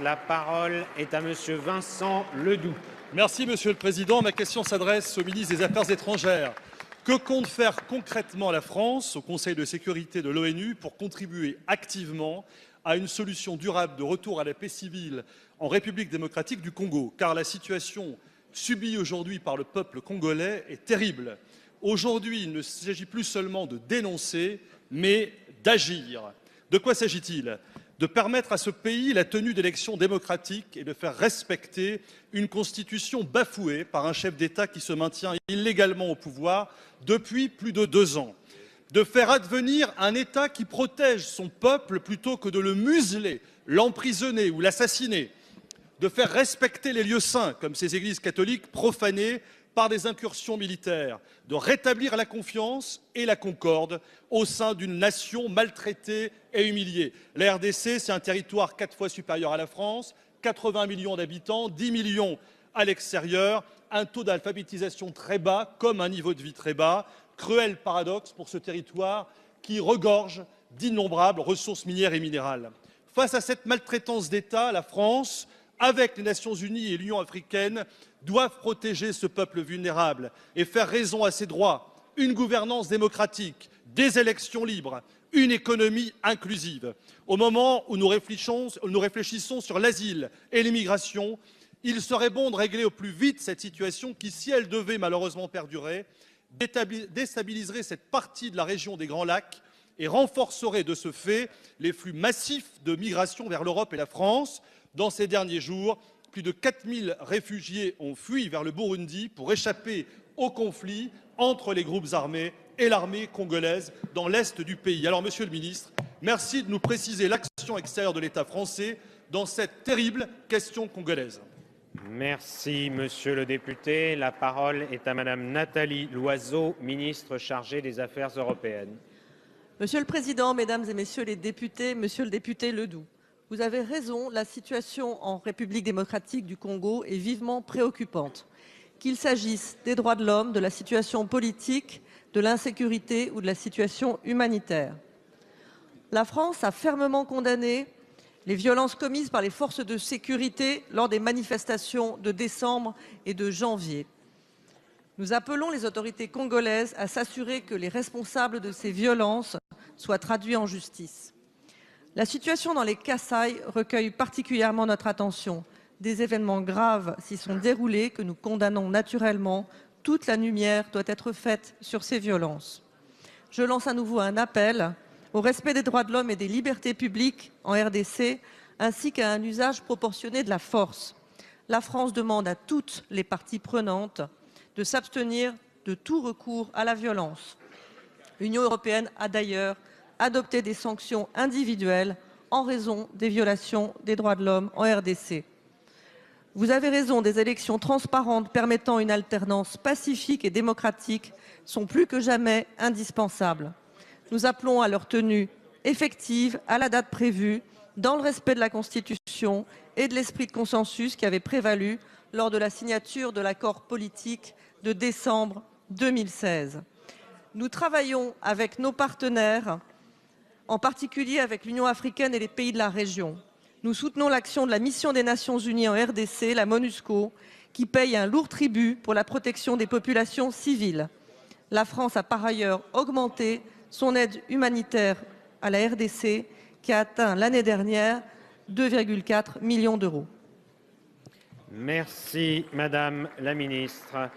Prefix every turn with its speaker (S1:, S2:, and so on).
S1: La parole est à Monsieur Vincent Ledoux.
S2: Merci Monsieur le Président. Ma question s'adresse au ministre des Affaires étrangères. Que compte faire concrètement la France au Conseil de sécurité de l'ONU pour contribuer activement à une solution durable de retour à la paix civile en République démocratique du Congo? Car la situation subie aujourd'hui par le peuple congolais est terrible. Aujourd'hui, il ne s'agit plus seulement de dénoncer, mais d'agir. De quoi s'agit-il? De permettre à ce pays la tenue d'élections démocratiques et de faire respecter une constitution bafouée par un chef d'État qui se maintient illégalement au pouvoir depuis plus de 2 ans. De faire advenir un État qui protège son peuple plutôt que de le museler, l'emprisonner ou l'assassiner. De faire respecter les lieux saints, comme ces églises catholiques profanées par des incursions militaires, de rétablir la confiance et la concorde au sein d'une nation maltraitée et humiliée. La RDC, c'est un territoire 4 fois supérieur à la France, 80 millions d'habitants, 10 millions à l'extérieur, un taux d'alphabétisation très bas, comme un niveau de vie très bas. Cruel paradoxe pour ce territoire qui regorge d'innombrables ressources minières et minérales. Face à cette maltraitance d'État, la France, avec les Nations Unies et l'Union africaine, doivent protéger ce peuple vulnérable et faire raison à ses droits, une gouvernance démocratique, des élections libres, une économie inclusive. Au moment où nous réfléchissons sur l'asile et l'immigration, il serait bon de régler au plus vite cette situation qui, si elle devait malheureusement perdurer, déstabiliserait cette partie de la région des Grands Lacs et renforcerait de ce fait les flux massifs de migration vers l'Europe et la France. Dans ces derniers jours, plus de 4000 réfugiés ont fui vers le Burundi pour échapper au conflit entre les groupes armés et l'armée congolaise dans l'est du pays. Alors, Monsieur le Ministre, merci de nous préciser l'action extérieure de l'État français dans cette terrible question congolaise.
S1: Merci, Monsieur le député. La parole est à Madame Nathalie Loiseau, ministre chargée des Affaires européennes.
S3: Monsieur le Président, Mesdames et Messieurs les députés, Monsieur le député Ledoux, vous avez raison, la situation en République démocratique du Congo est vivement préoccupante. Qu'il s'agisse des droits de l'homme, de la situation politique, de l'insécurité ou de la situation humanitaire. La France a fermement condamné les violences commises par les forces de sécurité lors des manifestations de décembre et de janvier. Nous appelons les autorités congolaises à s'assurer que les responsables de ces violences soient traduits en justice. La situation dans les Kasaï recueille particulièrement notre attention. Des événements graves s'y sont déroulés que nous condamnons naturellement. Toute la lumière doit être faite sur ces violences. Je lance à nouveau un appel au respect des droits de l'homme et des libertés publiques en RDC, ainsi qu'à un usage proportionné de la force. La France demande à toutes les parties prenantes de s'abstenir de tout recours à la violence. L'Union européenne a d'ailleurs adopté des sanctions individuelles en raison des violations des droits de l'homme en RDC. Vous avez raison, des élections transparentes permettant une alternance pacifique et démocratique sont plus que jamais indispensables. Nous appelons à leur tenue effective à la date prévue, dans le respect de la Constitution et de l'esprit de consensus qui avait prévalu lors de la signature de l'accord politique de décembre 2016. Nous travaillons avec nos partenaires, en particulier avec l'Union africaine et les pays de la région. Nous soutenons l'action de la mission des Nations Unies en RDC, la MONUSCO, qui paye un lourd tribut pour la protection des populations civiles. La France a par ailleurs augmenté son aide humanitaire à la RDC, qui a atteint l'année dernière 2,4 millions d'euros.
S1: Merci, Madame la Ministre.